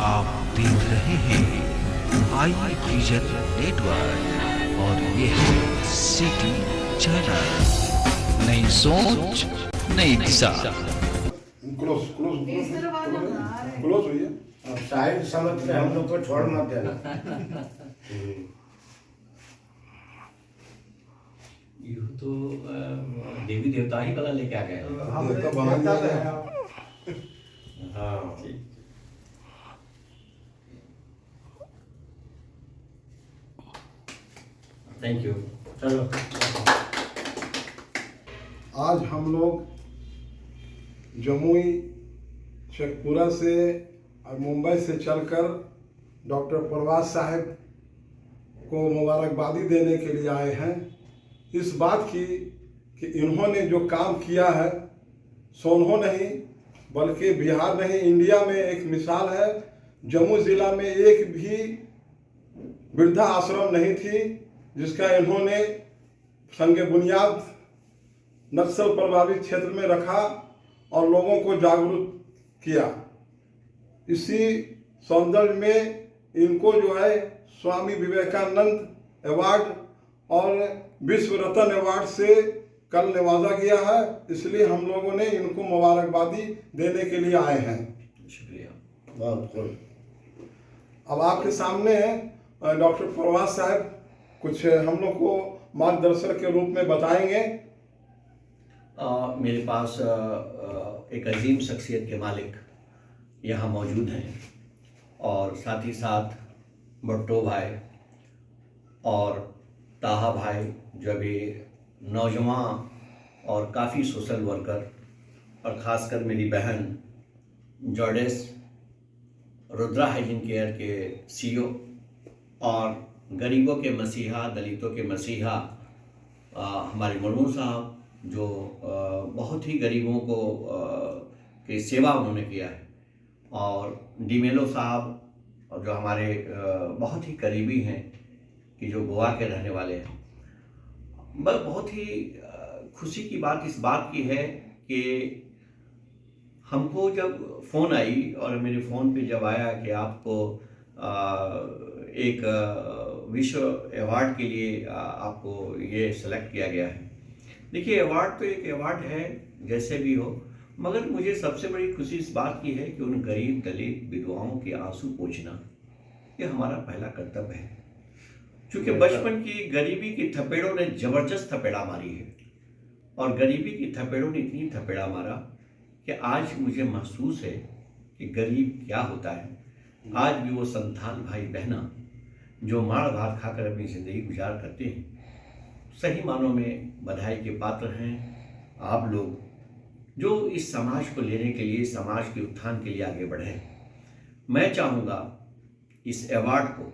आप देख रहे हैं आई विजन नेटवर्क और ये है सिटी चैनल। नई सोच नई दिशा। क्लोज क्लोज इस तरह बात हम बना रहे हैं। क्लोज हुई है। अब साहिल समझ के हम लोग को छोड़ मत देना। यू तो देवी देवता ही पता लेके आ गए। देवता बना दिया है। हाँ थैंक यू। चलो आज हम लोग जमुई शेखपुरा से और मुंबई से चलकर डॉक्टर प्रवास साहब को मुबारकबादी देने के लिए आए हैं। इस बात की कि इन्होंने जो काम किया है सोनहो नहीं बल्कि बिहार नहीं इंडिया में एक मिसाल है। जम्मू ज़िला में एक भी वृद्धा आश्रम नहीं थी जिसका इन्होंने संग बुनियाद नक्सल प्रभावित क्षेत्र में रखा और लोगों को जागरूक किया। इसी सौंदर्य में इनको जो है स्वामी विवेकानंद अवार्ड और विश्व रत्न अवार्ड से कल नवाजा गया है। इसलिए हम लोगों ने इनको मुबारकबादी देने के लिए आए हैं। शुक्रिया। बहुत खूब। अब आपके सामने डॉक्टर प्रवास साहब कुछ हम लोग को मार्गदर्शक के रूप में बताएंगे। मेरे पास एक अजीम शख्सियत के मालिक यहाँ मौजूद हैं और साथ ही साथ भट्टो भाई और ताहा भाई जो अभी नौजवान और काफ़ी सोशल वर्कर और ख़ासकर मेरी बहन जॉर्डेस रुद्रा हाइजीन केयर के सीईओ और गरीबों के मसीहा दलितों के मसीहा हमारे मरमू साहब जो बहुत ही गरीबों को की सेवा उन्होंने किया है और डीमेलो साहब जो हमारे बहुत ही करीबी हैं कि जो गोवा के रहने वाले हैं। बस बहुत ही खुशी की बात इस बात की है कि हमको जब फ़ोन आई और मेरे फ़ोन पे जब आया कि आपको एक विश्व अवार्ड के लिए आपको ये सेलेक्ट किया गया है। देखिए अवार्ड तो एक अवार्ड है जैसे भी हो, मगर मुझे सबसे बड़ी खुशी इस बात की है कि उन गरीब दलित विधवाओं के आंसू पोंछना ये हमारा पहला कर्तव्य है। क्योंकि बचपन की गरीबी की थपेड़ों ने ज़बरदस्त थपेड़ा मारी है और गरीबी की थपेड़ों ने इतनी थपेड़ा मारा कि आज मुझे महसूस है कि गरीब क्या होता है। आज भी वो संतान भाई बहना जो माड़ भात खाकर अपनी ज़िंदगी गुजार करते हैं सही मानों में बधाई के पात्र हैं आप लोग जो इस समाज को लेने के लिए समाज के उत्थान के लिए आगे बढ़े। मैं चाहूँगा इस अवार्ड को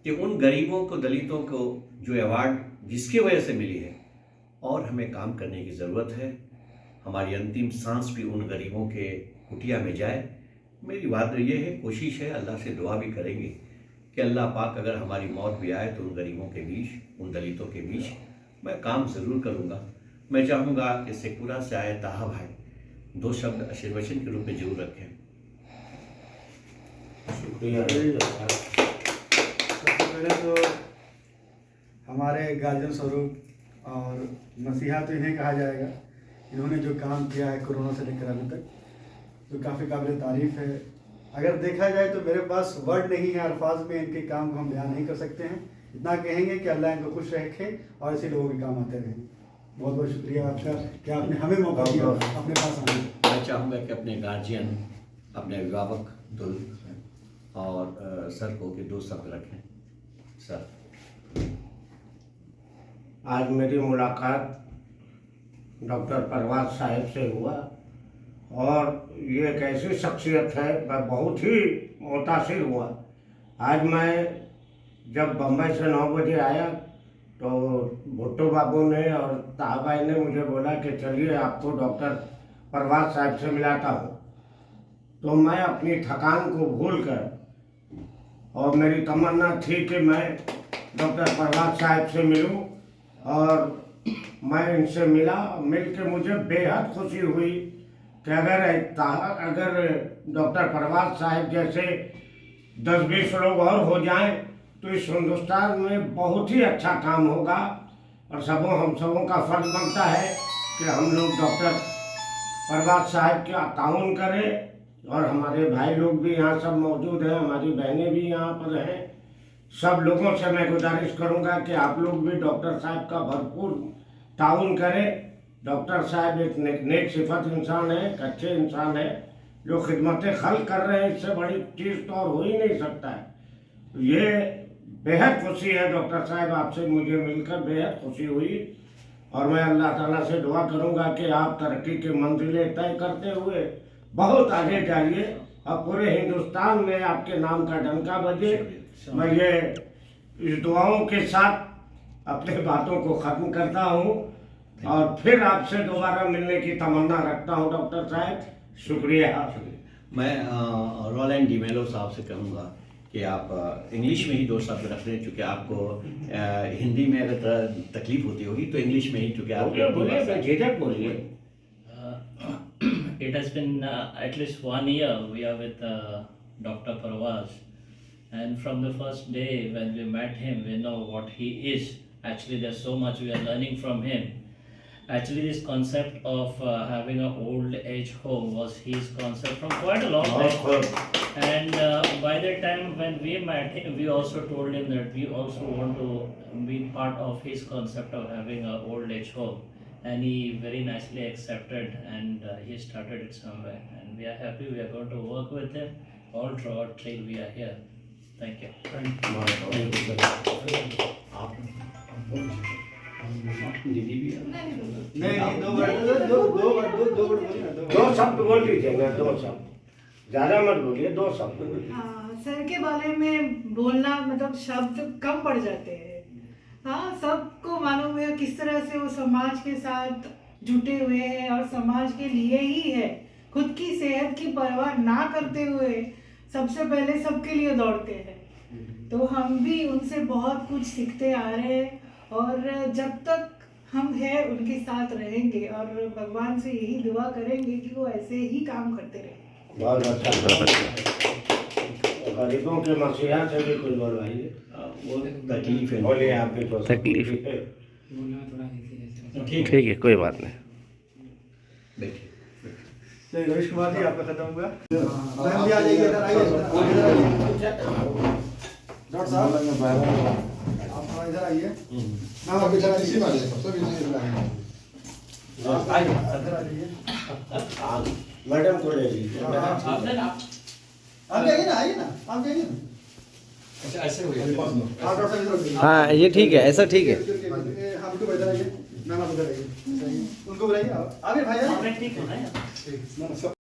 कि उन गरीबों को दलितों को जो अवार्ड जिसकी वजह से मिली है और हमें काम करने की ज़रूरत है। हमारी अंतिम सांस भी उन गरीबों के कुटिया में जाए। मेरी बात ये है, कोशिश है, अल्लाह से दुआ भी करेंगे कि अल्लाह पाक अगर हमारी मौत भी आए तो उन गरीबों के बीच उन दलितों के बीच मैं काम ज़रूर करूँगा। मैं चाहूँगा कि शेखपुरा से आए ताहा भाई दो शब्द आशीर्वचन के रूप में जरूर रखें। शुक्रिया। सबसे पहले तो हमारे गार्जियन स्वरूप और मसीहा तो इन्हें कहा जाएगा। इन्होंने जो काम किया है कोरोना से लेकर अभी तक तो काफ़ी काबिल तारीफ़ है। अगर देखा जाए तो मेरे पास वर्ड नहीं है, अल्फाज में इनके काम को हम बयान नहीं कर सकते हैं। इतना कहेंगे कि अल्लाह इनको खुश रखे और ऐसे लोगों के काम आते रहें। बहुत बहुत शुक्रिया आपका कि आपने हमें मौका दिया अपने पास आने का। मैं चाहूँगा कि अपने गार्जियन अपने अभिभावक दुल और सर को के दो शब्द रखें। सर, आज मेरी मुलाकात डॉक्टर प्रवास साहब से हुआ और ये एक ऐसी शख्सियत है, मैं बहुत ही मुतासिर हुआ। आज मैं जब बम्बई से 9 बजे आया तो भुट्टो बाबू ने और ताहा भाई ने मुझे बोला कि चलिए आपको डॉक्टर प्रवास साहब से मिलाता हूँ। तो मैं अपनी थकान को भूलकर और मेरी तमन्ना थी कि मैं डॉक्टर प्रवास साहब से मिलूं और मैं इनसे मिल के मुझे बेहद खुशी हुई कि अगर डॉक्टर परवाज साहब जैसे 10-20 लोग और हो जाएं तो इस हिंदुस्तान में बहुत ही अच्छा काम होगा। और हम सबों का फर्ज बनता है कि हम लोग डॉक्टर परवाज साहब का ताउन करें। और हमारे भाई लोग भी यहाँ सब मौजूद हैं, हमारी बहनें भी यहाँ पर हैं। सब लोगों से मैं गुजारिश करूँगा कि आप लोग भी डॉक्टर साहब का भरपूर ताउन करें। डॉक्टर साहब एक नेक सिफत इंसान है, एक अच्छे इंसान है जो खिदमतें खल्क कर रहे हैं। इससे बड़ी चीज़ तो और हो ही नहीं सकता है। ये बेहद खुशी है डॉक्टर साहब, आपसे मुझे मिलकर बेहद खुशी हुई। और मैं अल्लाह ताला से दुआ करूंगा कि आप तरक्की के मंजिलें तय करते हुए बहुत आगे जाइए और पूरे हिंदुस्तान में आपके नाम का डंका बजे। मैं ये इस दुआओं के साथ अपने बातों को ख़त्म करता हूँ और फिर आपसे दोबारा मिलने की तमन्ना रखता हूँ डॉक्टर साहब। शुक्रिया। मैं रोलैंड डिमेलो साहब से कहूँगा कि आप इंग्लिश में ही 2 शब्द रख लें, चूँकि आपको हिंदी में अगर तकलीफ होती होगी तो इंग्लिश में ही, चूँकि आप झिझक बोलिए। It has been at least 1 year we are with Dr. Parvaz, and from the first day when we met him, we know what he is. Actually, there's so much we are learning from him. Actually, this concept of having an old age home was his concept from quite a long time. And by the time when we met him, we also told him that we also want to be part of his concept of having an old age home. And he very nicely accepted, and he started it somewhere. And we are happy. We are going to work with him all throughout till we are here. Thank you. दीदी भी नहीं, दो word बोलिए ना, दो शब्द बोल लीजिएगा, 2 शब्द, ज़्यादा मत बोलिए, 2 शब्द। हाँ, सर के बारे में बोलना मतलब शब्द कम पड़ जाते हैं। हाँ, सबको मालूम है किस तरह से वो समाज के साथ जुटे हुए हैं और समाज के लिए ही है। खुद की सेहत की परवाह ना करते हुए सबसे पहले सबके लिए दौड़ते हैं। तो हम भी उनसे बहुत कुछ सीखते आ रहे हैं और जब तक हम हैं उनके साथ रहेंगे और भगवान से यही दुआ करेंगे कि वो ऐसे ही काम करते रहें। बहुत अच्छा। गरीबों के मसीहा से भी कुछ बोलवाइए। वो तकलीफ है, बोलिए आपके तो तकलीफ। ठीक ठीक है, कोई बात नहीं। देखिए चलिए रवीश कुमार जी, आपका खत्म हुआ। मैम भी आ जाइए, इधर आइए, डॉक्टर साहब आप इधर आइए। मैम आप इधर आइए, मैडम को ले लीजिए। आप जाइए ना, आइए ना, आप जाइए ना। अच्छा, ऐसे हो गया। हाँ डॉक्टर साहब इधर। हाँ, ये ठीक है, ऐसा ठीक है। हाँ बिल्कुल, इधर आइए। मैम आप इधर आइए, उनको बुलाइए। आप आगे भाई, ठीक है ना? सब